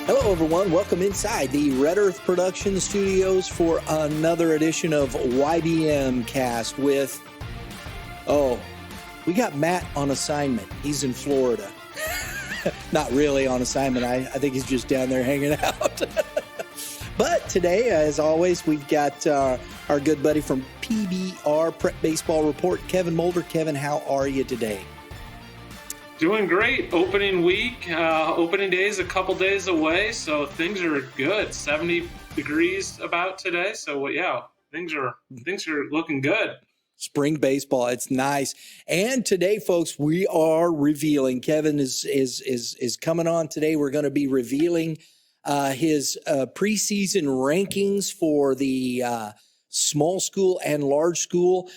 Hello, everyone. Welcome inside the Red Earth Production Studios for another edition of YBMcast with, we got Matt on assignment. He's in Florida. Not really on assignment. I think he's just down there hanging out. But today, as always, we've got our good buddy from PBR, Prep Baseball Report, Kevin Moulder. Kevin, how are you today? Doing great. Opening week, opening day is a couple days away, so things are good. 70 degrees about today, so yeah, things are looking good. Spring baseball, it's nice. And today, folks, we are revealing. Kevin is coming on today. We're going to be revealing his preseason rankings for the small school and large school.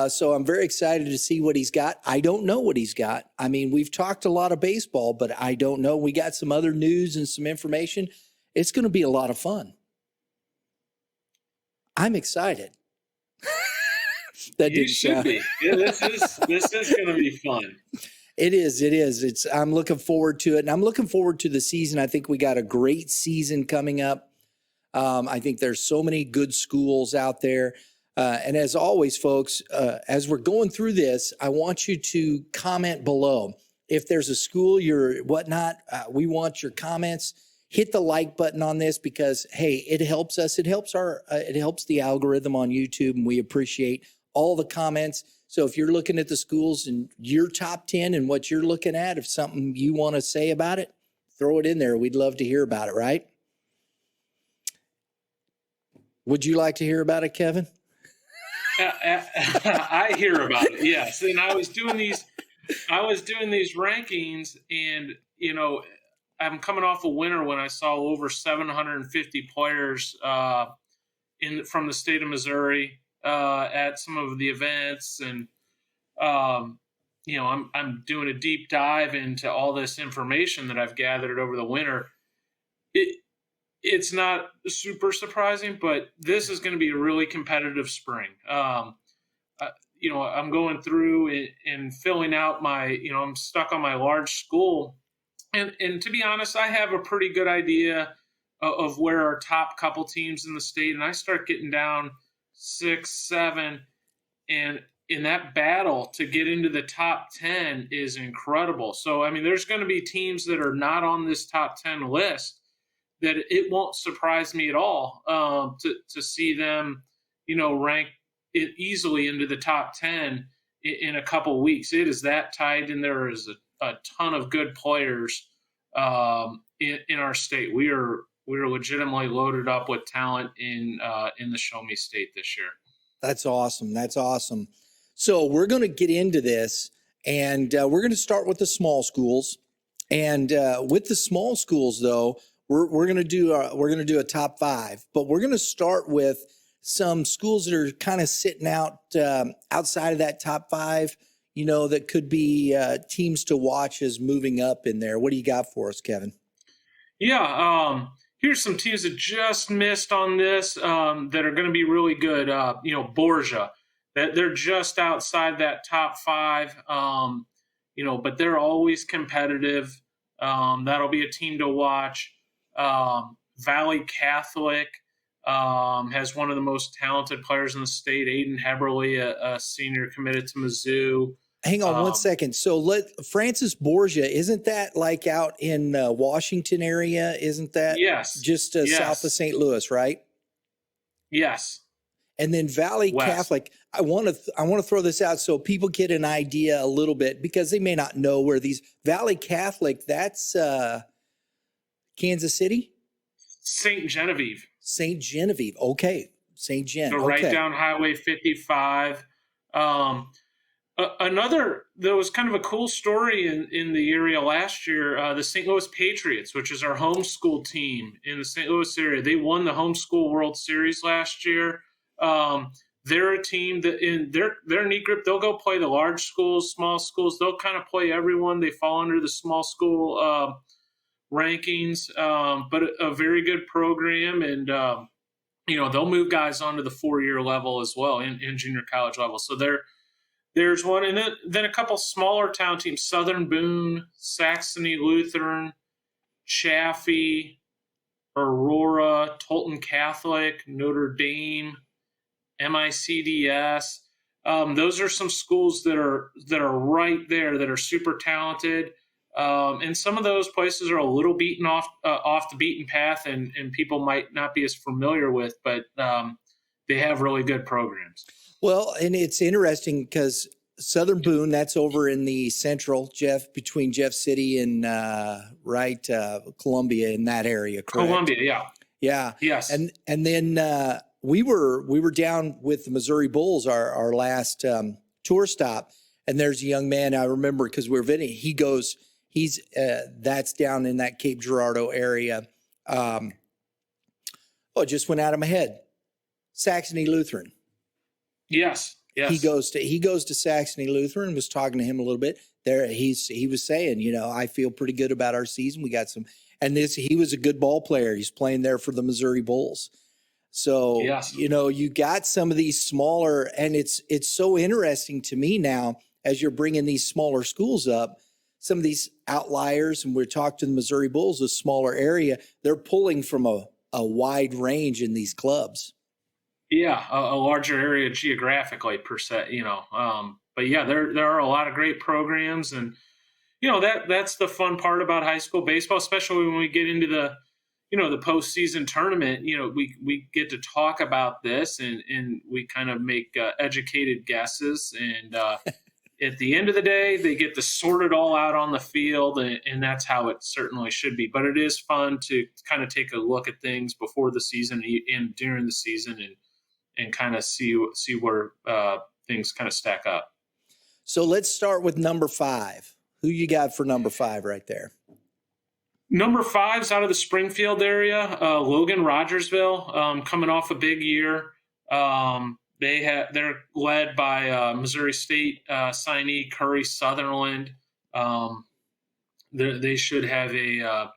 So I'm very excited to see what he's got. I don't know what he's got. I mean, we've talked a lot of baseball, but I don't know. We got some other news and some information. It's going to be a lot of fun. I'm excited. You should be. Yeah, this is going to be fun. It is. I'm looking forward to it, and I'm looking forward to the season. I think we got a great season coming up. I think there's so many good schools out there. And as always, folks, as we're going through this, I want you to comment below. If there's a school you're whatnot, we want your comments. Hit the like button on this because, hey, it helps us. It helps the algorithm on YouTube, and we appreciate all the comments. So if you're looking at the schools and your top 10 and what you're looking at, if something you want to say about it, throw it in there. We'd love to hear about it, right? Would you like to hear about it, Kevin? I hear about it, yes. And I was doing these rankings, and I'm coming off a winter when I saw over 750 players from the state of Missouri at some of the events, and I'm doing a deep dive into all this information that I've gathered over the winter. It's not super surprising, but this is going to be a really competitive spring. I'm going through and filling out I'm stuck on my large school. And to be honest, I have a pretty good idea of where our top couple teams in the state, and I start getting down 6, 7, and in that battle to get into the top 10 is incredible. So, I mean, there's going to be teams that are not on this top 10 list that it won't surprise me at all to see them, rank it easily into the top 10 in a couple weeks. It is that tight, and there is a ton of good players in our state. We are legitimately loaded up with talent in the Show Me State this year. That's awesome. So we're going to get into this, and we're going to start with the small schools. And with the small schools, though, we're going to do a top 5, but we're going to start with some schools that are kind of sitting outside of that top 5. That could be teams to watch as moving up in there. What do you got for us, Kevin? Yeah, here's some teams that just missed on this that are going to be really good. Borgia, that they're just outside that top 5. But they're always competitive. That'll be a team to watch. Valley Catholic has one of the most talented players in the state, Aiden Heberly, a senior committed to Mizzou. Hang on 1 second. So Francis Borgia, isn't that like out in Washington area? Isn't that just south of St. Louis, right? Yes. And then Valley Catholic, I want to throw this out so people get an idea a little bit because they may not know where these Valley Catholic, that's Kansas City? St. Genevieve. Okay. St. Gen. So right down Highway 55. There was kind of a cool story in the area last year. The St. Louis Patriots, which is our homeschool team in the St. Louis area, they won the Homeschool World Series last year. They're a team that in their knee grip, they'll go play the large schools, small schools. They'll kind of play everyone. They fall under the small school rankings, but a very good program. And, they'll move guys onto the 4-year level as well in junior college level. So there's one. And then a couple smaller town teams, Southern Boone, Saxony Lutheran, Chaffee, Aurora, Tolton Catholic, Notre Dame, MICDS. Those are some schools that are right there, that are super talented. And some of those places are a little beaten off the beaten path, and people might not be as familiar with, but they have really good programs. Well, and it's interesting because Southern Boone, that's over in the central, Jeff, between Jeff City and Columbia, in that area, correct? Columbia, yeah. Yeah. Yes. And then we were down with the Missouri Bulls our last tour stop, and there's a young man I remember because we were visiting. He's that's down in that Cape Girardeau area. It just went out of my head. Saxony Lutheran. Yes. Yes. He goes to Saxony Lutheran. Was talking to him a little bit there. He was saying, I feel pretty good about our season. We got some, and he was a good ball player. He's playing there for the Missouri Bulls. So, yes. You got some of these smaller, and it's so interesting to me now as you're bringing these smaller schools up, some of these outliers, and we're talking to the Missouri Bulls, a smaller area, they're pulling from a wide range in these clubs. Yeah, a larger area geographically per se, but yeah, there are a lot of great programs, and that's the fun part about high school baseball, especially when we get into the the postseason tournament. We get to talk about this, and we kind of make educated guesses, and at the end of the day, they get to sort it all out on the field, and that's how it certainly should be. But it is fun to kind of take a look at things before the season and during the season, and kind of see where things kind of stack up. So let's start with number 5. Who you got for number 5 right there? Number 5's out of the Springfield area, Logan Rogersville, coming off a big year. They're led by Missouri State signee Curry Sutherland. They should have the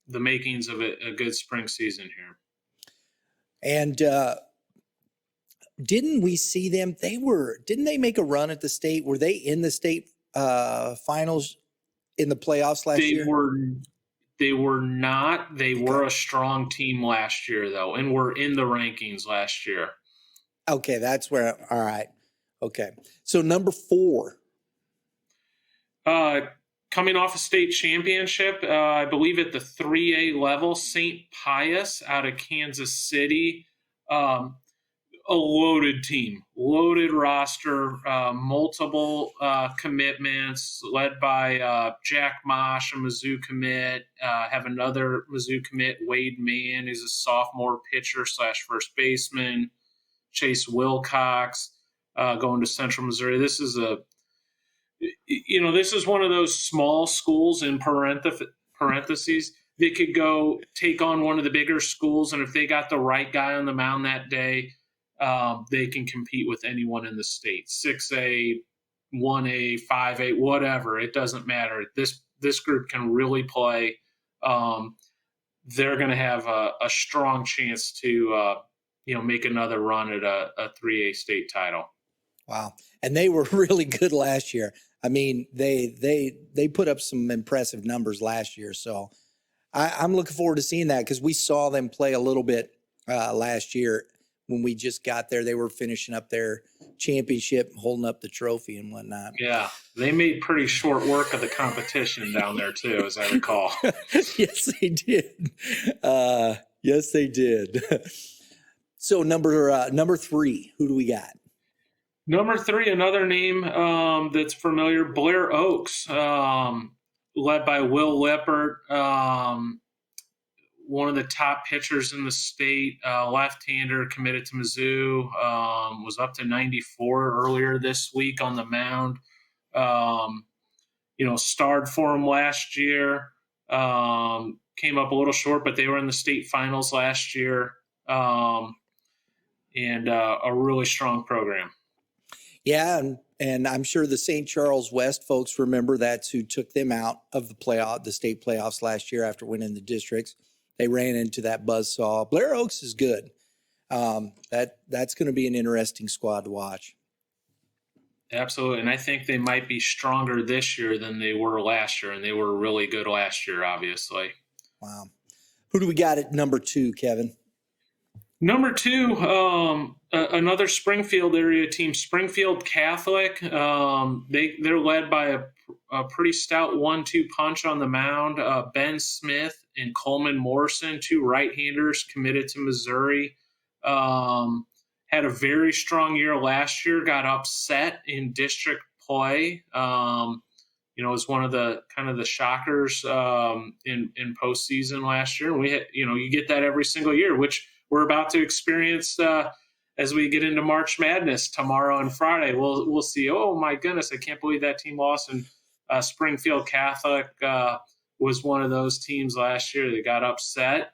makings of a good spring season here. And didn't we see them? Didn't they make a run at the state? Were they in the state finals in the playoffs last year? They were not. They were a strong team last year, though, and were in the rankings last year. Okay, that's where. All right. Okay, so number 4. Coming off a state championship, I believe at the 3A level, St. Pius out of Kansas City. A loaded team, loaded roster, multiple commitments, led by Jack Mosh, a Mizzou commit. Have another Mizzou commit, Wade Mann, is a sophomore pitcher / first baseman. Chase Wilcox going to Central Missouri. This is this is one of those small schools in parentheses. They could go take on one of the bigger schools, and if they got the right guy on the mound that day, they can compete with anyone in the state. 6A, 1A, 5A, whatever. It doesn't matter. This group can really play. They're going to have a strong chance to make another run at a 3A state title. Wow. And they were really good last year. I mean, they put up some impressive numbers last year. So I'm looking forward to seeing that, because we saw them play a little bit last year when we just got there. They were finishing up their championship, holding up the trophy and whatnot. Yeah, they made pretty short work of the competition down there too, as I recall. Yes, they did. Yes, they did. So number 3, who do we got? Number 3, another name that's familiar, Blair Oaks, led by Will Lippert, one of the top pitchers in the state, left-hander, committed to Mizzou, was up to 94 earlier this week on the mound. Starred for him last year, came up a little short, but they were in the state finals last year, and a really strong program. Yeah, and I'm sure the St. Charles West folks remember that's who took them out of the state playoffs last year after winning the districts. They ran into that buzzsaw. Blair Oaks is good. That's going to be an interesting squad to watch. Absolutely, and I think they might be stronger this year than they were last year, and they were really good last year, obviously. Wow. Who do we got at number 2, Kevin? Number 2, another Springfield area team, Springfield Catholic. They're led by a pretty stout 1-2 punch on the mound. Ben Smith and Coleman Morrison, 2 right-handers committed to Missouri. Had a very strong year last year, got upset in district play. It was one of the kind of the shockers in postseason last year. We had, you get that every single year, which we're about to experience as we get into March Madness tomorrow and Friday. We'll see. Oh my goodness, I can't believe that team lost. And Springfield Catholic was one of those teams last year that got upset.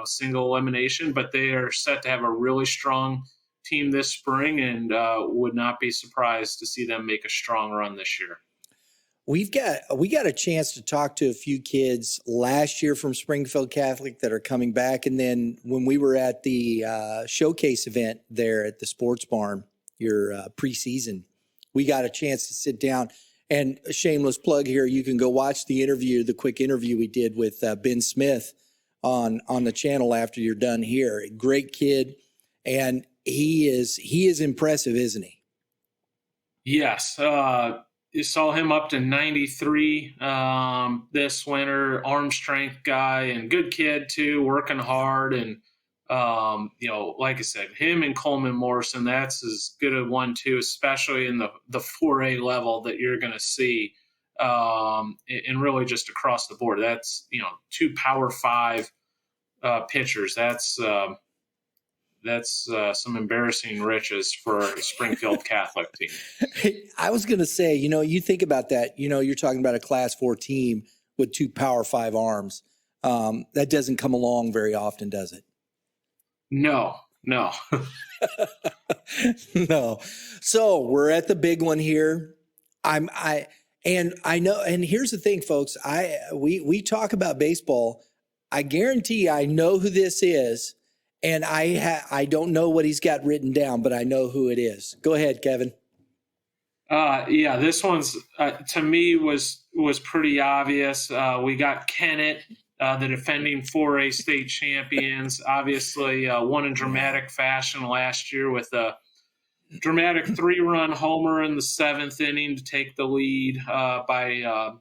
Single elimination, but they are set to have a really strong team this spring, and would not be surprised to see them make a strong run this year. We got a chance to talk to a few kids last year from Springfield Catholic that are coming back. And then when we were at the showcase event there at the Sports Barn, your preseason, we got a chance to sit down. And a shameless plug here, you can go watch the quick interview we did with Ben Smith on the channel after you're done here. A great kid, and he is impressive, isn't he? Yes. You saw him up to 93 this winter, arm strength guy, and good kid too, working hard. And, like I said, him and Coleman Morrison, that's as good a 1-2, especially in the 4A level that you're going to see, and really just across the board. That's, 2 Power 5 pitchers. That's some embarrassing riches for a Springfield Catholic team. I was going to say, you think about that, you're talking about a Class 4 team with 2 Power 5 arms. That doesn't come along very often, does it? No. No. So we're at the big one here. I know, and here's the thing, folks, we talk about baseball. I guarantee I know who this is. And I don't know what he's got written down, but I know who it is. Go ahead, Kevin. This one's to me was pretty obvious. We got KENNET, the defending 4A state champions, obviously won in dramatic fashion last year with a dramatic 3-run homer in the 7th inning to take the lead by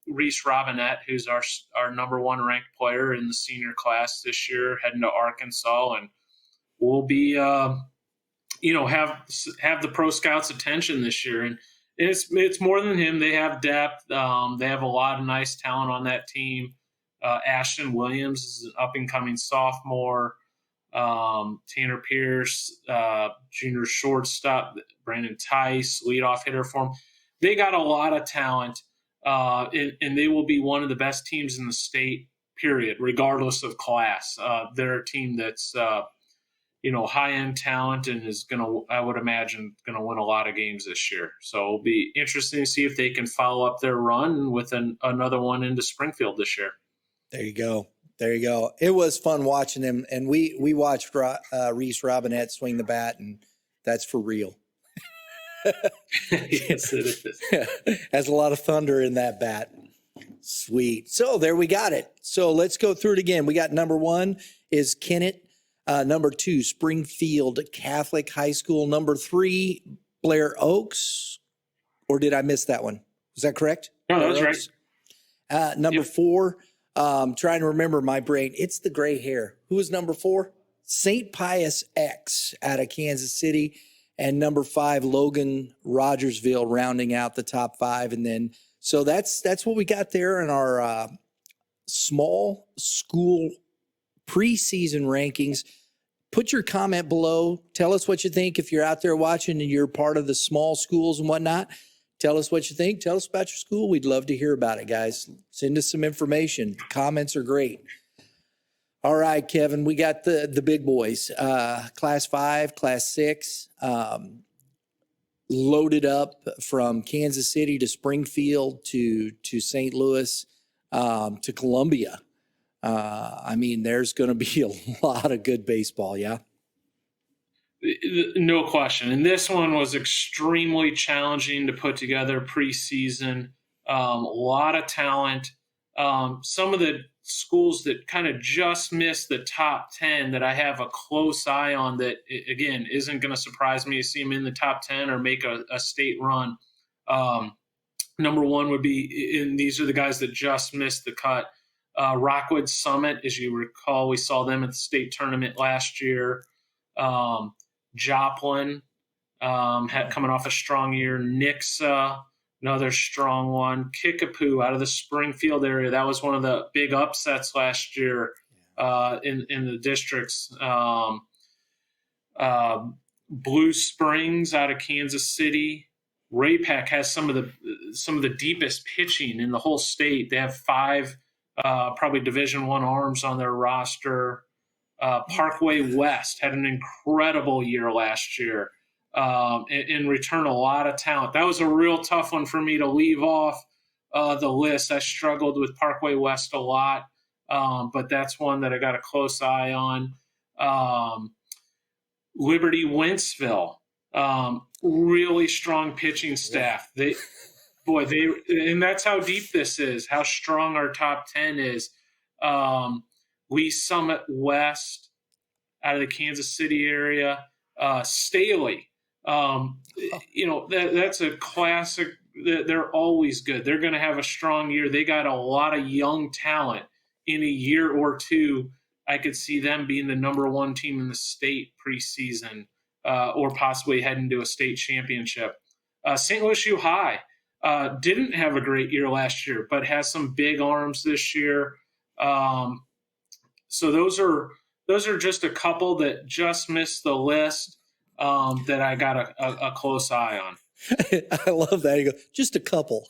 Reese Robinette, who's our number 1 ranked player in the senior class this year, heading to Arkansas, and will be, have the pro scouts' attention this year. And it's more than him. They have depth. They have a lot of nice talent on that team. Ashton Williams is an up and coming sophomore. Tanner Pierce, junior shortstop. Brandon Tice, leadoff hitter for him. They got a lot of talent. And they will be one of the best teams in the state, period, regardless of class. They're a team that's, high-end talent and is I would imagine, going to win a lot of games this year. So it'll be interesting to see if they can follow up their run with another one into Springfield this year. There you go. It was fun watching him, and we watched Reese Robinette swing the bat, and that's for real. Yes, it is. Has a lot of thunder in that bat. Sweet. So there we got it. So let's go through it again. We got number 1 is KENNET. Number 2, Springfield Catholic High School. Number 3, Blair Oaks. Or did I miss that one? Is that correct? No, that's right. Number 4, trying to remember my brain. It's the gray hair. Who was number 4? St. Pius X out of Kansas City. And number 5, Logan Rogersville, rounding out the top 5. And then, so that's what we got there in our small school preseason rankings. Put your comment below. Tell us what you think. If you're out there watching and you're part of the small schools and whatnot, tell us what you think. Tell us about your school. We'd love to hear about it, guys. Send us some information. Comments are great. All right, Kevin, we got the big boys, Class 5, Class 6, loaded up from Kansas City to Springfield to St. Louis to Columbia. There's going to be a lot of good baseball, yeah? No question. And this one was extremely challenging to put together preseason. A lot of talent. Some of schools that kind of just missed the top 10 that I have a close eye on that, again, isn't going to surprise me to see them in the top 10 or make a state run. Number one would be, and these are the guys that just missed the cut. Rockwood Summit, as you recall, we saw them at the state tournament last year. Joplin had coming off a strong year. Nixa, another strong one. Kickapoo out of the Springfield area. That was one of the big upsets last year in the districts. Blue Springs out of Kansas City. Ray-Pac has some of the deepest pitching in the whole state. They have 5 probably Division I arms on their roster. Parkway West had an incredible year last year. In return, a lot of talent. That was a real tough one for me to leave off the list. I struggled with Parkway West a lot, but that's one that I got a close eye on. Liberty Wentzville, really strong pitching staff. And that's how deep this is, how strong our top 10 is. Lee Summit West out of the Kansas City area. Staley, that's a classic. They're always good. They're going to have a strong year. They got a lot of young talent. In a year or two, I could see them being the number 1 team in the state preseason, or possibly heading to a state championship. St. Louis U High didn't have a great year last year, but has some big arms this year. So those are just a couple that just missed the list that I got a close eye on. I love that. You go, just a couple.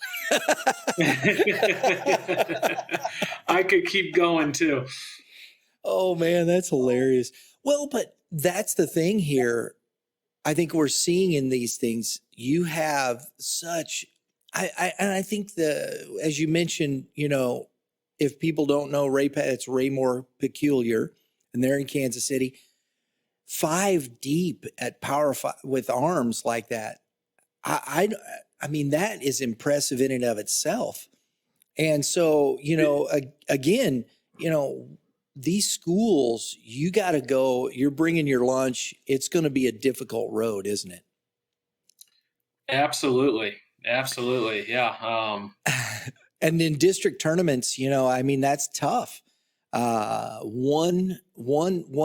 I could keep going too. Oh man, that's hilarious. Well, but that's the thing here. I think we're seeing in these things, you have such, I think as you mentioned, if people don't know Ray-Pac, it's Raymore Peculiar, and they're in Kansas City. 5 deep at Power 5 with arms like that. I mean, that is impressive in and of itself. And so, again, these schools, you got to go, you're bringing your lunch. It's going to be a difficult road, isn't it? Absolutely. Yeah. And in district tournaments, that's tough. One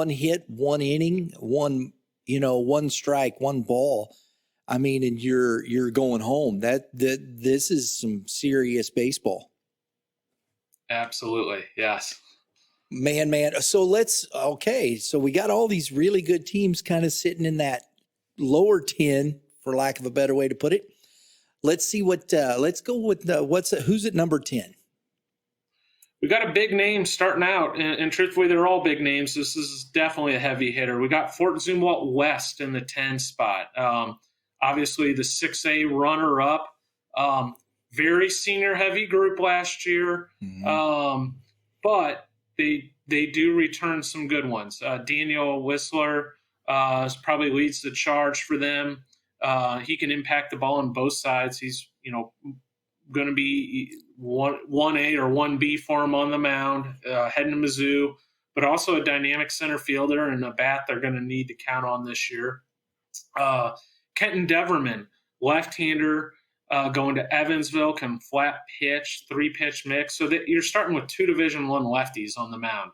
hit, 1 inning, one strike, 1 ball. I mean, and you're going home. This is some serious baseball. Absolutely. Yes. Man. So so we got all these really good teams kind of sitting in that lower 10, for lack of a better way to put it. Let's see let's go with who's at number 10? We got a big name starting out, and truthfully, they're all big names. This is definitely a heavy hitter. We got Fort ZUMWALT West in the 10 spot. Obviously, the 6A runner-up. Very senior-heavy group last year, but they do return some good ones. Daniel Whistler probably leads the charge for them. He can impact the ball on both sides. He's going to be 1A or 1B for him on the mound, heading to Mizzou, but also a dynamic center fielder and a bat they're going to need to count on this year. Kenton Deverman, left-hander, going to Evansville, can flat pitch, 3-pitch mix. So that you're starting with 2 Division I lefties on the mound.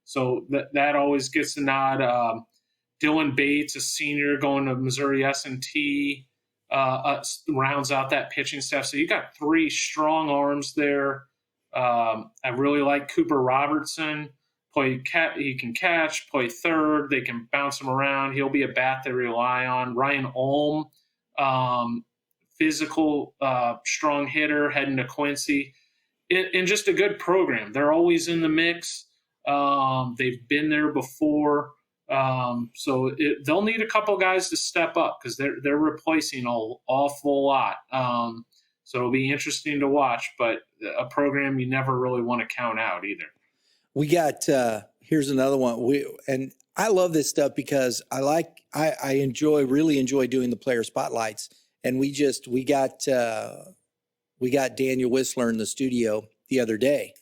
So that always gets a nod. Dylan Bates, a senior, going to Missouri S&T, rounds out that pitching staff. So you got 3 strong arms there. I really like Cooper Robertson. He can catch, play third. They can bounce him around. He'll be a bat they rely on. Ryan Ulm, physical, strong hitter, heading to Quincy. And just a good program. They're always in the mix. They've been there before. So they'll need a couple guys to step up because they're replacing an awful lot. So it'll be interesting to watch, but a program you never really want to count out either. We got here's another one. And I love this stuff because I really enjoy doing the player spotlights. And we got Daniel Whistler in the studio the other day.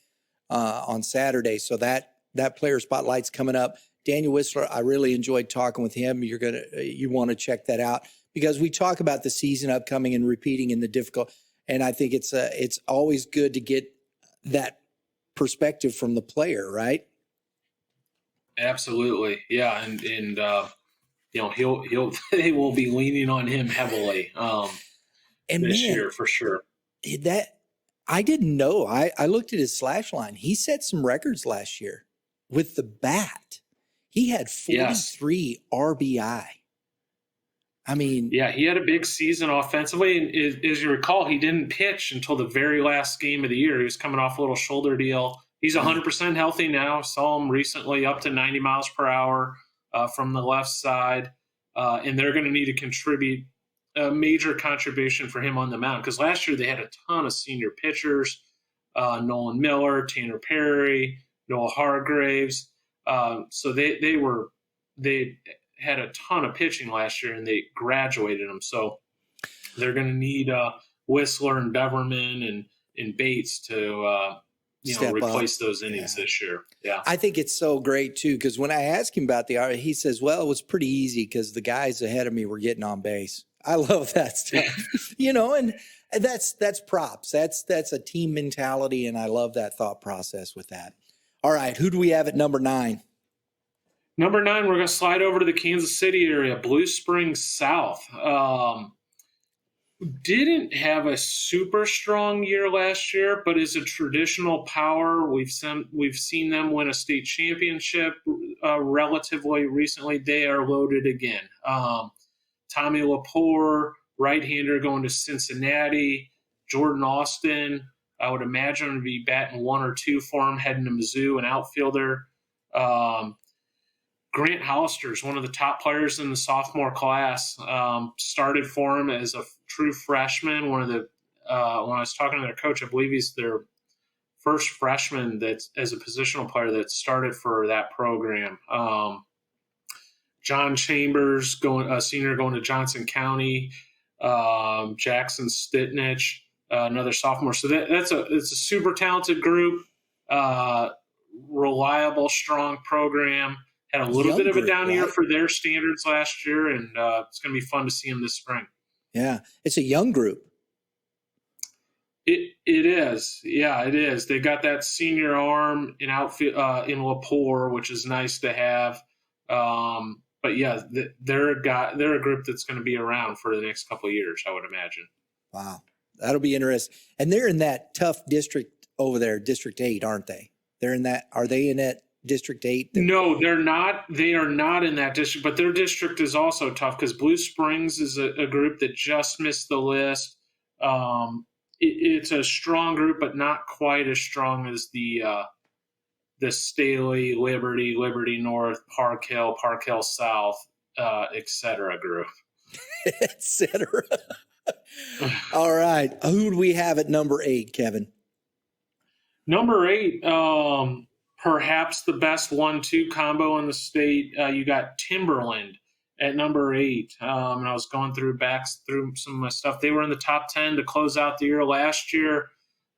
on Saturday. So that player spotlight's coming up. Daniel Whistler, I really enjoyed talking with him. You want to check that out because we talk about the season upcoming and repeating in the difficult. And I think it's always good to get that perspective from the player, right? Absolutely. Yeah. And they will be leaning on him heavily this year for sure. That I didn't know. I looked at his slash line. He set some records last year with the bat. He had 43 RBI. I mean, yeah, he had a big season offensively. And as you recall, he didn't pitch until the very last game of the year. He was coming off a little shoulder deal. He's 100% healthy now. Saw him recently up to 90 miles per hour from the left side. And they're going to need to contribute a major contribution for him on the mound because last year they had a ton of senior pitchers, Nolan Miller, Tanner Perry, Noah Hargraves. So they had a ton of pitching last year and they graduated them. So they're going to need Whistler and Beverman and Bates to replace those innings this year. Yeah. I think it's so great too, because when I asked him about he says, well, it was pretty easy because the guys ahead of me were getting on base. I love that stuff, and that's props. That's a team mentality, and I love that thought process with that. All right, who do we have at number 9? Number 9, we're going to slide over to the Kansas City area, Blue Springs South. Didn't have a super strong year last year, but is a traditional power. We've seen them win a state championship relatively recently. They are loaded again. Tommy Lepore, right-hander, going to Cincinnati. Jordan Austin, I would imagine, would be batting 1 or 2 for him, heading to Mizzou, an outfielder. Grant Hollister is one of the top players in the sophomore class. Started for him as a true freshman. One of the when I was talking to their coach, I believe he's their first freshman that's as a positional player that started for that program. John Chambers, senior, going to Johnson County. Jackson Stitnich, another sophomore. So it's a super talented group. Reliable, strong program. Had a little bit of a down year for their standards last year, and it's going to be fun to see them this spring. Yeah, it's a young group. It is. Yeah, it is. They got that senior arm in outfield in Lepore, which is nice to have. But yeah, they're a group that's going to be around for the next couple of years, I would imagine. Wow, that'll be interesting. And they're in that tough district over there, District 8, aren't they? Are they in that District 8? No, they're not. They are not in that district, but their district is also tough because Blue Springs is a group that just missed the list. It's a strong group, but not quite as strong as the Staley, Liberty North, Park Hill South, et cetera group. Et cetera. All right. Who do we have at number 8, Kevin? Number 8, perhaps the best 1-2 combo in the state. You got Timberland at number 8. And I was going through some of my stuff. They were in the top 10 to close out the year last year.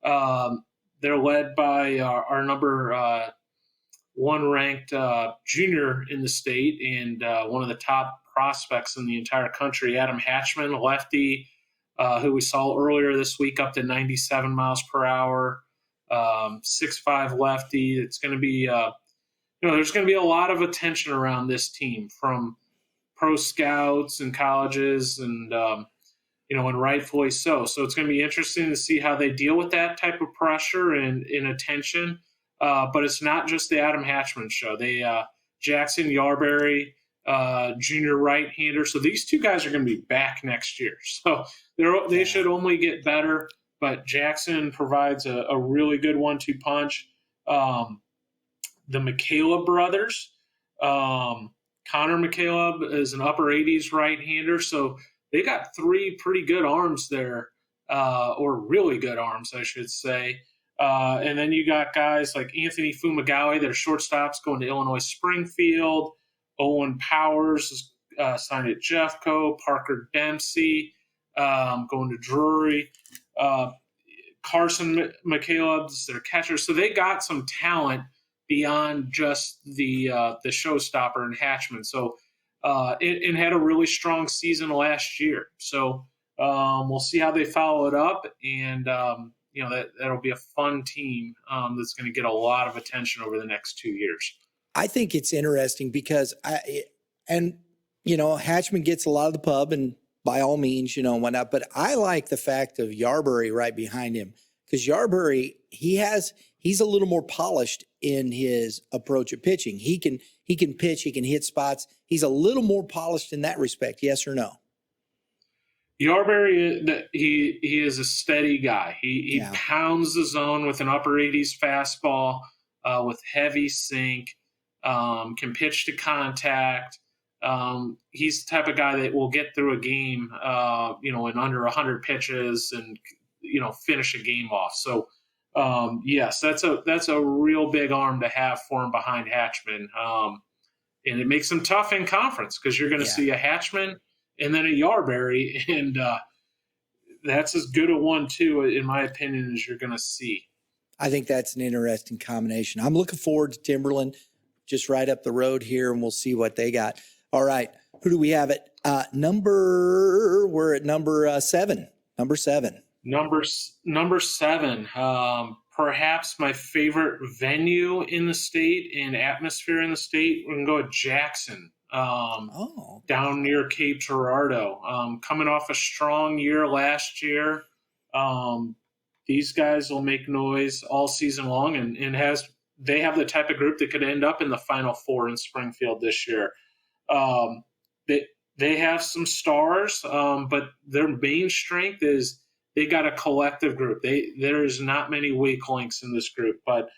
They're led by our number 1 ranked junior in the state and one of the top prospects in the entire country, Adam Hatchman, a lefty, who we saw earlier this week, up to 97 miles per hour. 6'5" lefty. It's going to be, there's going to be a lot of attention around this team from pro scouts and colleges and, and rightfully so. So it's going to be interesting to see how they deal with that type of pressure and attention. But it's not just the Adam Hatchman show. Jackson Yarberry, junior right-hander. So these two guys are going to be back next year. So they should only get better. But Jackson provides a really good 1-2 punch. The McCaleb brothers, Connor McCaleb is an upper 80s right-hander. So they got 3 pretty good arms there, or really good arms, I should say. And then you got guys like Anthony Fumigawa, their shortstops, going to Illinois Springfield. Owen Powers is signed at Jeffco. Parker Dempsey going to Drury. Carson McCaleb's their catcher. So they got some talent beyond just the showstopper and Hatchman. So it had a really strong season last year. So we'll see how they follow it up, and that'll be a fun team that's going to get a lot of attention over the next 2 years. I think it's interesting because Hatchman gets a lot of the pub, and by all means, and whatnot. But I like the fact of Yarbury right behind him, because Yarbury, he's a little more polished in his approach of pitching. He can pitch, he can hit spots. He's a little more polished in that respect. Yes or no? Yarbury, he is a steady guy. He pounds the zone with an upper 80s fastball, with heavy sink, can pitch to contact. He's the type of guy that will get through a game, in under 100 pitches and, finish a game off. So, yes, that's a real big arm to have for him behind Hatchman. And it makes him tough in conference, because you're going to see a Hatchman and then a Yarbury, and that's as good a 1-2, in my opinion, as you're going to see. I think that's an interesting combination. I'm looking forward to Timberland, just right up the road here, and we'll see what they got. All right, who do we have at we're at number 7. Number 7. Number 7. Perhaps my favorite venue in the state and atmosphere in the state. We're going to go with Jackson. Down near Cape Girardeau. Coming off a strong year last year. These guys will make noise all season long, and they have the type of group that could end up in the Final Four in Springfield this year. They have some stars, but their main strength is they got a collective group. There's not many weak links in this group, but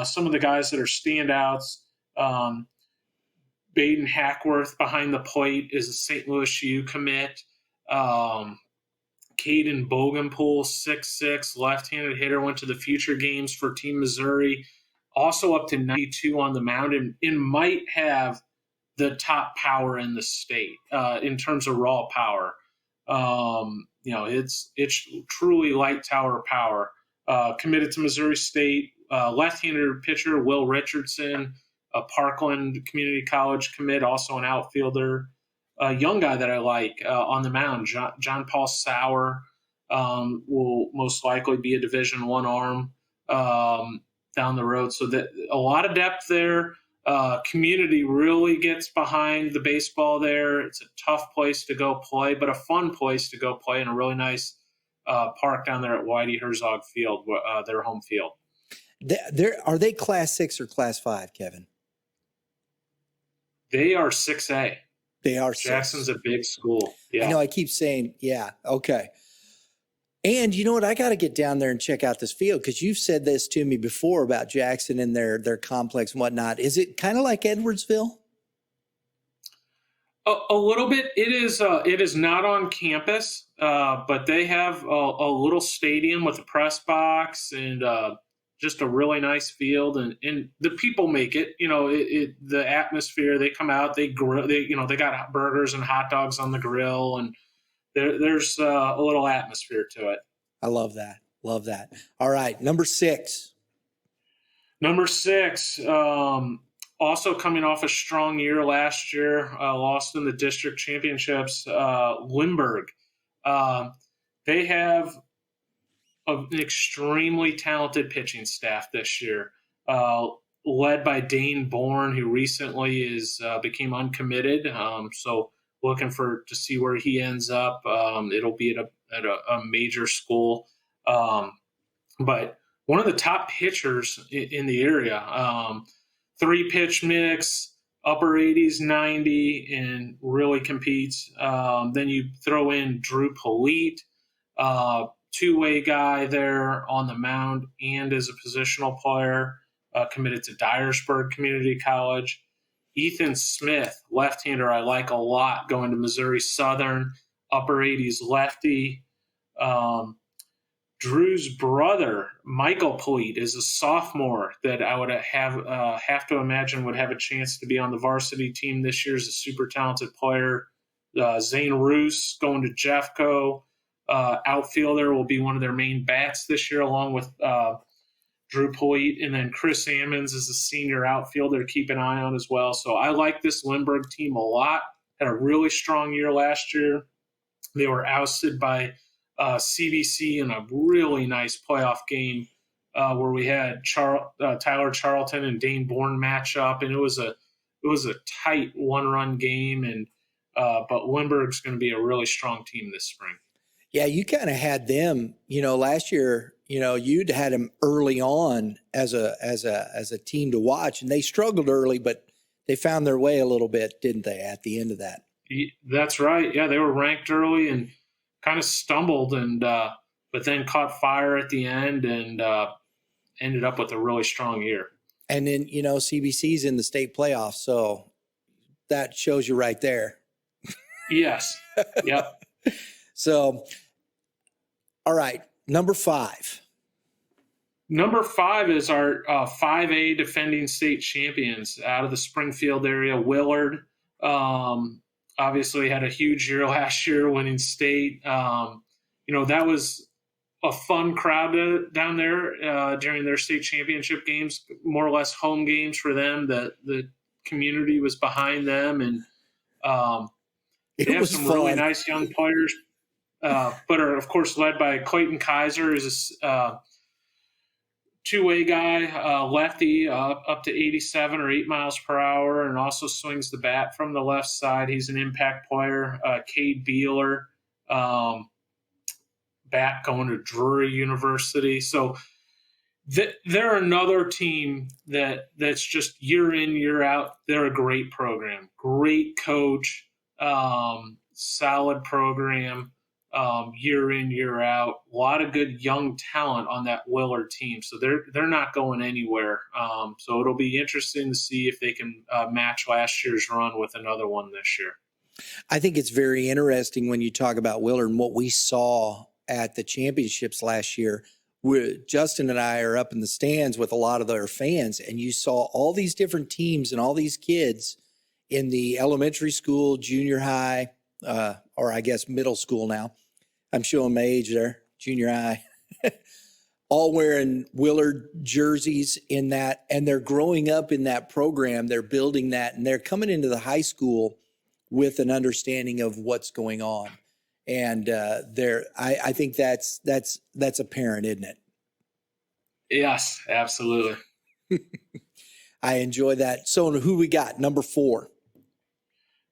some of the guys that are standouts, Baden Hackworth behind the plate is a St. Louis U commit. Caden Bogenpool, 6'6", left-handed hitter, went to the future games for Team Missouri, also up to 92 on the mound, and might have the top power in the state in terms of raw power. It's truly light tower power. Committed to Missouri State, left-handed pitcher Will Richardson, a Parkland Community College commit, also an outfielder. A young guy that I like on the mound, John Paul Sauer, will most likely be a Division I arm down the road. So that a lot of depth there. Community really gets behind the baseball there. It's a tough place to go play, but a fun place to go play, and a really nice park down there at Whitey Herzog Field, their home field. Are they Class 6 or Class 5, Kevin? They are 6A. They are. Jackson's a big school. Yeah. I know I keep saying, yeah, okay. And you know what? I got to get down there and check out this field, because you've said this to me before about Jackson and their complex and whatnot. Is it kind of like Edwardsville? A little bit. It is not on campus, but they have a little stadium with a press box and just a really nice field, and the people make it. The atmosphere. They come out, they grill. They got burgers and hot dogs on the grill, and there's a little atmosphere to it. I love that. Love that. All right, number 6. Number 6. Also coming off a strong year last year, lost in the district championships. LINDBERGH. They have an extremely talented pitching staff this year, led by Dane Bourne, who recently became uncommitted. So looking to see where he ends up. It'll be at a major school, but one of the top pitchers in the area. 3-pitch mix, upper 80s, 90, and really competes. Then you throw in Drew Polite, two-way guy there on the mound and as a positional player, committed to Dyersburg Community College. Ethan Smith, left-hander, I like a lot, going to Missouri Southern, upper 80s lefty. Drew's brother, Michael Polite, is a sophomore that I would have to imagine would have a chance to be on the varsity team this year. Is a super talented player. Zane Roos going to Jeffco. outfielder, will be one of their main bats this year, along with Drew Poit. And then Chris Ammons is a senior outfielder to keep an eye on as well. So I like this Lindbergh team a lot. Had a really strong year last year. They were ousted by CBC in a really nice playoff game where we had Tyler Charlton and Dane Bourne match up, and it was a tight one-run game. And but Lindbergh's going to be a really strong team this spring. Yeah, you kind of had them, last year. You'd had them early on as a team to watch, and they struggled early, but they found their way a little bit, didn't they, at the end of that? That's right. Yeah, they were ranked early and kind of stumbled, and but then caught fire at the end and ended up with a really strong year. And then, CBC's in the state playoffs, so that shows you right there. Yes. Yep. So, all right, number 5. Number 5 is our 5A defending state champions out of the Springfield area, Willard. Obviously had a huge year last year winning state. That was a fun crowd down there during their state championship games, more or less home games for them. The community was behind them, and they have some really nice young players, but are, of course, led by Clayton Kaiser, who's a two-way guy, lefty, up to 87 or 8 miles per hour, and also swings the bat from the left side. He's an impact player. Cade Beeler, bat going to Drury University. So they're another team that's just year in, year out. They're a great program, great coach, solid program. Year in, year out, a lot of good young talent on that Willard team. So they're not going anywhere. So it'll be interesting to see if they can match last year's run with another one this year. I think it's very interesting when you talk about Willard and what we saw at the championships last year. Justin and I are up in the stands with a lot of their fans, and you saw all these different teams and all these kids in the elementary school, junior high, or I guess middle school now. I'm showing my age there, junior high, all wearing Willard jerseys in that, and they're growing up in that program. They're building that, and they're coming into the high school with an understanding of what's going on. And I think that's apparent, isn't it? Yes, absolutely. I enjoy that. So who we got? Number 4.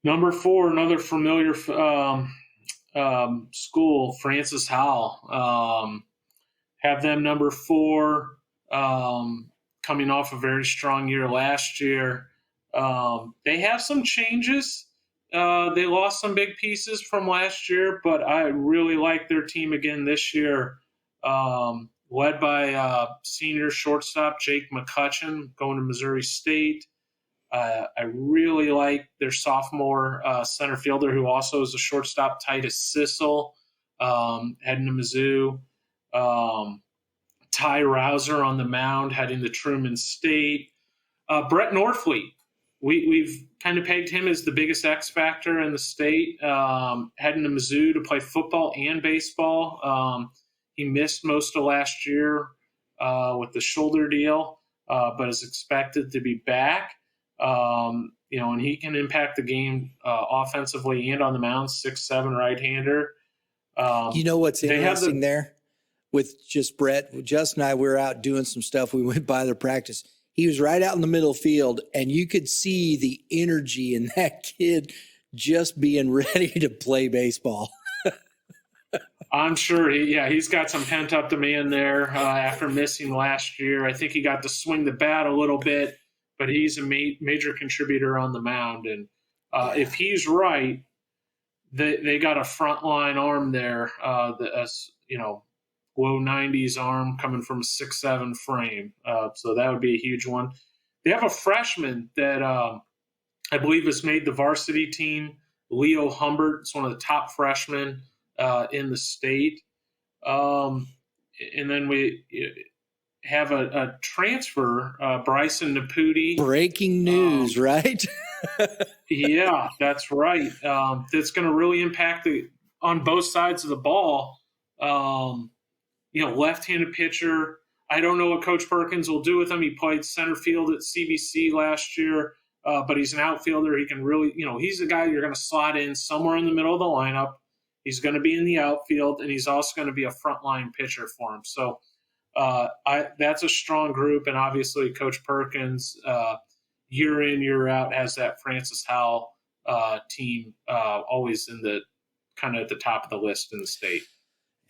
Number 4, another familiar school, Francis Howell. Have them number 4, coming off a very strong year last year. They have some changes. They lost some big pieces from last year, but I really like their team again this year, led by senior shortstop Jake McCutcheon, going to Missouri State. I really like their sophomore center fielder, who also is a shortstop, Titus Sissel, heading to Mizzou. Ty Rouser on the mound, heading to Truman State. Brett Norfleet, we've kind of pegged him as the biggest X factor in the state, heading to Mizzou to play football and baseball. He missed most of last year with the shoulder deal, but is expected to be back. And he can impact the game offensively and on the mound, 6'7" right-hander. What's interesting there with just Brett? Justin and I, we were out doing some stuff. We went by their practice. He was right out in the middle field, and you could see the energy in that kid just being ready to play baseball. I'm sure he's got some pent-up demand there after missing last year. I think he got to swing the bat a little bit, but he's a major contributor on the mound. And if he's right, they got a frontline arm there, low 90s arm coming from a 6'7" frame. So that would be a huge one. They have a freshman that I believe has made the varsity team, Leo Humbert. It's one of the top freshmen in the state. And then we have a transfer, Bryson Naputi. Breaking news, right? Yeah, that's right. That's going to really impact on both sides of the ball. Left-handed pitcher. I don't know what Coach Perkins will do with him. He played center field at CBC last year, but he's an outfielder. He can really, he's a guy you're going to slot in somewhere in the middle of the lineup. He's going to be in the outfield, and he's also going to be a frontline pitcher for him. So that's a strong group, and obviously Coach Perkins, year in, year out, has that Francis Howell team always in the kind of at the top of the list in the state.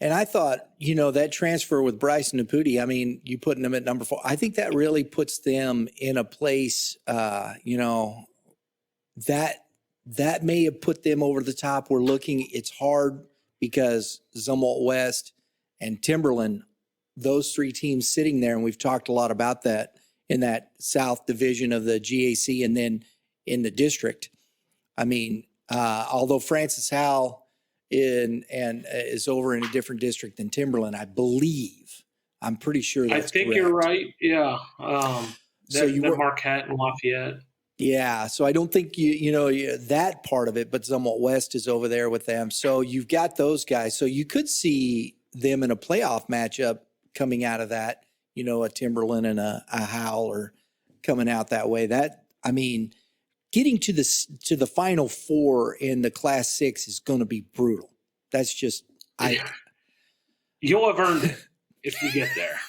And I thought, that transfer with Bryson Naputi, I mean, you putting them at number 4, I think that really puts them in a place, that may have put them over the top. It's hard because ZUMWALT West and Timberland, those 3 teams sitting there, and we've talked a lot about that in that South Division of the GAC and then in the district. I mean, although Francis Howell is over in a different district than Timberland, I believe. I'm pretty sure that's I think correct. You're right. Yeah. So you were Marquette and Lafayette. Yeah. So I don't think that part of it, but ZUMWALT West is over there with them. So you've got those guys. So you could see them in a playoff matchup coming out of that, a Timberland and a Howell or coming out that way. Getting to the Final Four in the Class 6 is going to be brutal. That's just You'll have earned it if you get there,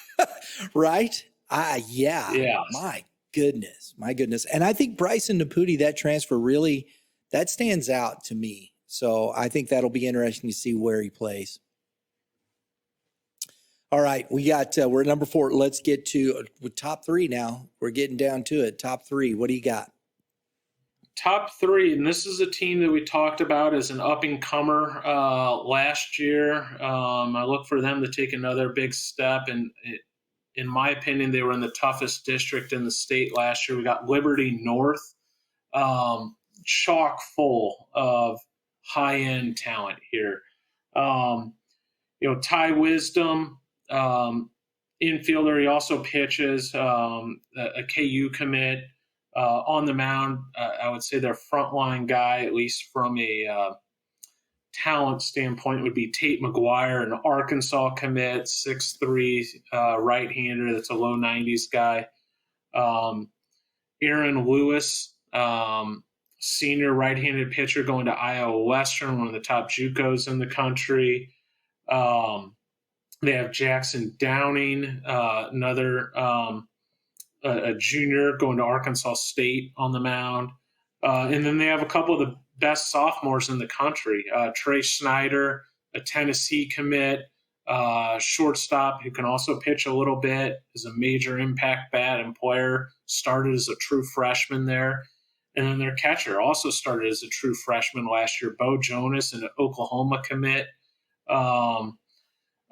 right? Yeah. My goodness. And I think Bryson Naputi, that transfer really that stands out to me. So I think that'll be interesting to see where he plays. All right, we're at number 4. Let's get to top 3 now. We're getting down to it. Top 3. What do you got? Top 3, and this is a team that we talked about as an up-and-comer last year. I look for them to take another big step, and in my opinion, they were in the toughest district in the state last year. We got Liberty North, chock full of high-end talent here. Ty Wisdom, infielder, he also pitches, a KU commit. On the mound, I would say their frontline guy, at least from a talent standpoint, would be Tate McGuire, an Arkansas commit, 6'3", right-hander that's a low 90s guy. Aaron Lewis, senior right-handed pitcher going to Iowa Western, one of the top JUCOs in the country. They have Jackson Downing, another a junior going to Arkansas State on the mound. And then they have a couple of the best sophomores in the country. Trey Snyder, a Tennessee commit, shortstop who can also pitch a little bit, is a major impact bat and player, started as a true freshman there. And then their catcher also started as a true freshman last year, Bo Jonas, an Oklahoma commit. And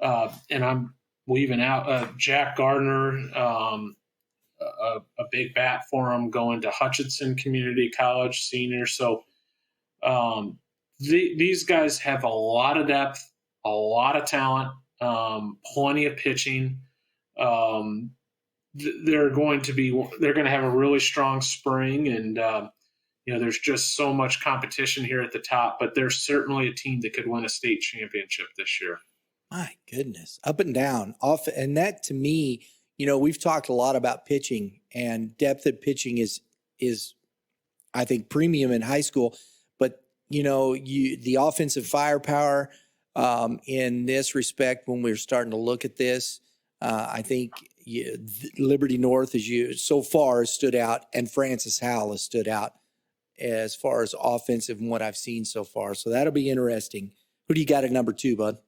I'm leaving out Jack Gardner, a big bat for him, going to Hutchinson Community College, senior. So these guys have a lot of depth, a lot of talent, plenty of pitching. They're going to have a really strong spring, and there's just so much competition here at the top. But they're certainly a team that could win a state championship this year. My goodness, up and down, off, and that to me. We've talked a lot about pitching, and depth at pitching is I think premium in high school. But the offensive firepower in this respect, when we're starting to look at this, I think Liberty North, so far, has stood out, and Francis Howell has stood out as far as offensive and what I've seen so far. So that'll be interesting. Who do you got at number 2, bud?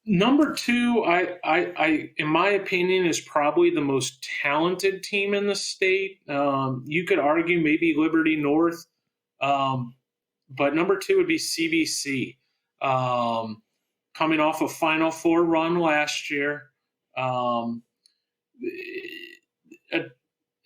Number 2, I in my opinion, is probably the most talented team in the state. You could argue maybe Liberty North, but number 2 would be CBC. Coming off a Final Four run last year. And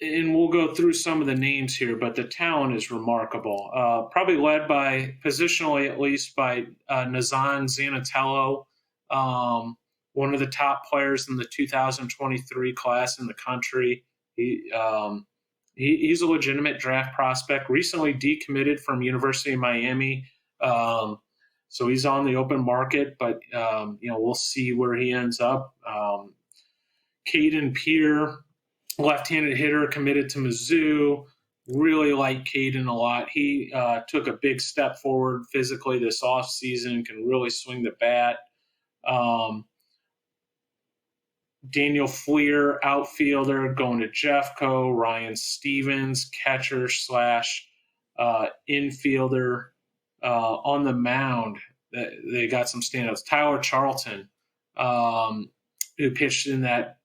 we'll go through some of the names here, but the talent is remarkable. Probably led by, positionally at least, by Nazan Zanatello. One of the top players in the 2023 class in the country. He's a legitimate draft prospect, recently decommitted from University of Miami. So he's on the open market, but, we'll see where he ends up. Caden Peer, left-handed hitter, committed to Mizzou. Really like Caden a lot. He took a big step forward physically this offseason, can really swing the bat. Daniel Fleer, outfielder, going to Jeffco. Ryan Stevens, catcher slash infielder. On the mound, they got some standouts. Tyler Charlton, who pitched in that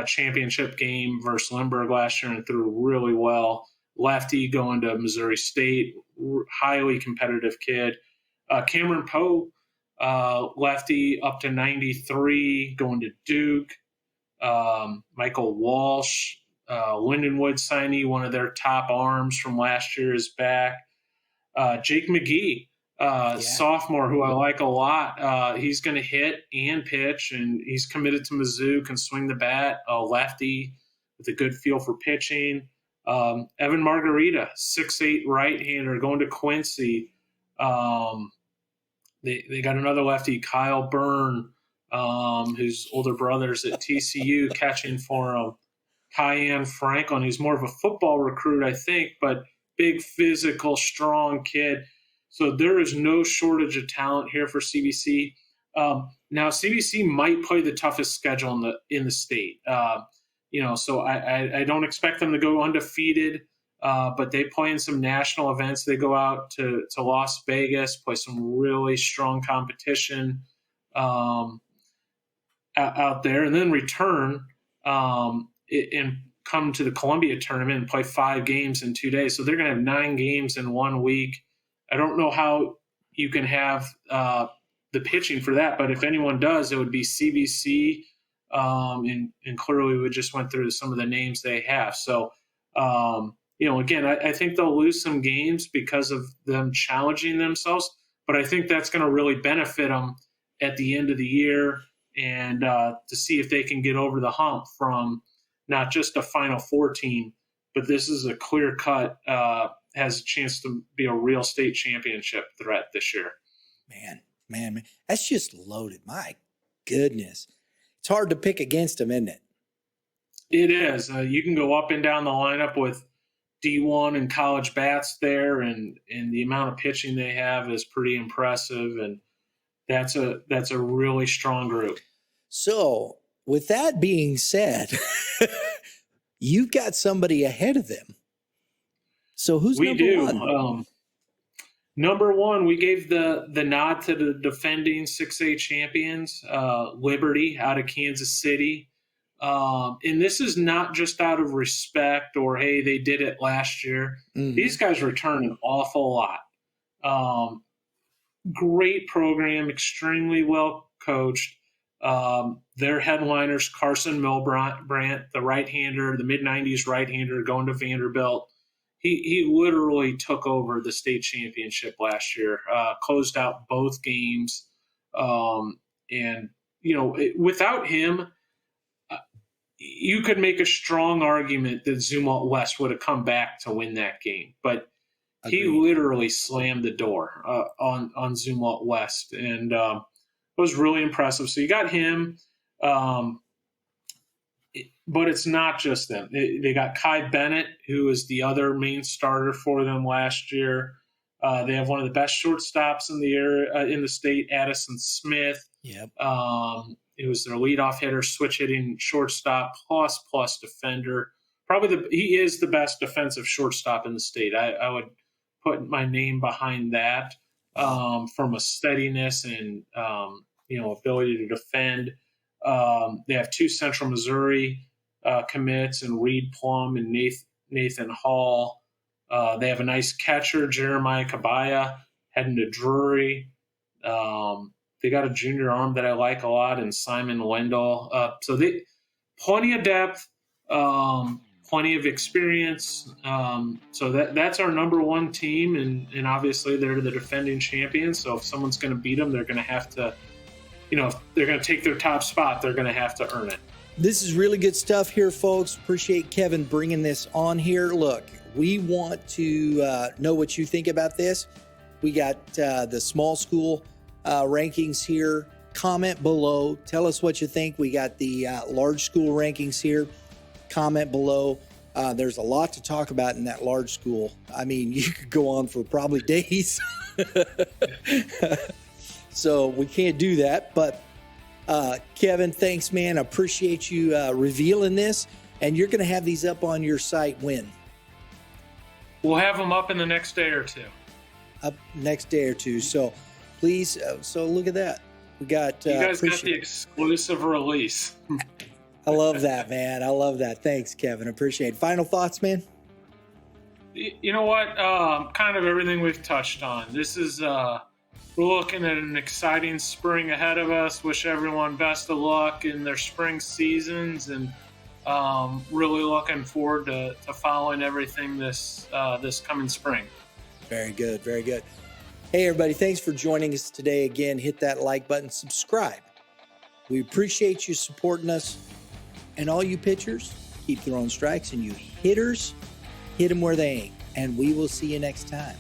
championship game versus Lindbergh last year and threw really well. Lefty going to Missouri State, highly competitive kid. Cameron Poe, lefty up to 93, going to Duke. Michael Walsh, Lindenwood signee, one of their top arms from last year, is back. Jake McGee, sophomore, who I like a lot. He's going to hit and pitch, and he's committed to Mizzou, can swing the bat, a lefty with a good feel for pitching. Evan Margarita, 6'8" right-hander, going to Quincy. They got another lefty, Kyle Byrne, whose older brother's at TCU, catching for him. Kyan Franklin, who's more of a football recruit, I think, but big, physical, strong kid. So there is no shortage of talent here for CBC. Now CBC might play the toughest schedule in the state. So I don't expect them to go undefeated, but they play in some national events. They go out to Las Vegas, play some really strong competition out there, and then return and come to the Columbia tournament and play 5 games in 2 days. So they're going to have 9 games in 1 week. I don't know how you can have the pitching for that, but if anyone does, it would be CBC. And clearly we just went through some of the names they have. So, again, I think they'll lose some games because of them challenging themselves, but I think that's going to really benefit them at the end of the year and to see if they can get over the hump from not just a Final Four team, but this is a clear cut, has a chance to be a real state championship threat this year. Man, that's just loaded. My goodness. It's hard to pick against them, isn't it? It is. You can go up and down the lineup with D1 and college bats there, and the amount of pitching they have is pretty impressive, and that's a really strong group. So, with that being said, you've got somebody ahead of them. So who's number one? Number one, we gave the nod to the defending 6A champions, Liberty out of Kansas City. And this is not just out of respect or, hey, they did it last year. Mm-hmm. These guys return an awful lot. Great program, extremely well coached. Their headliners, Carson Milbrandt, the right-hander, the mid-90s right-hander going to Vanderbilt. He literally took over the state championship last year, closed out both games. Without him, you could make a strong argument that ZUMWALT West would have come back to win that game. But he literally slammed the door on ZUMWALT West. And it was really impressive. So you got him. But it's not just them. They got Kai Bennett, who is the other main starter for them last year. They have one of the best shortstops in the area, in the state, Addison Smith. Yep. He was their leadoff hitter, switch hitting shortstop, plus defender. He is the best defensive shortstop in the state. I would put my name behind that from a steadiness and ability to defend. They have 2 Central Missouri commits and Reed Plum and Nathan Hall. They have a nice catcher, Jeremiah Kabaya, heading to Drury. They got a junior arm that I like a lot, and Simon Wendell. So they plenty of depth, plenty of experience. So that's our number one team, and obviously they're the defending champions. So if someone's going to beat them, they're going to have to. If they're going to take their top spot, they're going to have to earn it. This is really good stuff here, folks. Appreciate Kevin bringing this on here. Look, we want to know what you think about this. We got the small school rankings here. Comment below. Tell us what you think. We got the large school rankings here. Comment below. There's a lot to talk about in that large school. I mean, you could go on for probably days. So we can't do that. But Kevin, thanks, man. I appreciate you revealing this. And you're going to have these up on your site when? We'll have them up in the next day or two. Up next day or two. So please, so look at that. We got. You guys got the exclusive release. I love that, man. I love that. Thanks, Kevin. Appreciate it. Final thoughts, man? You know what? Kind of everything we've touched on. This is, we're looking at an exciting spring ahead of us. Wish everyone best of luck in their spring seasons, and really looking forward to following everything this coming spring. Very good. Very good. Hey, everybody. Thanks for joining us today. Again, hit that like button, subscribe. We appreciate you supporting us. And all you pitchers, keep throwing strikes, and you hitters, hit them where they ain't. And we will see you next time.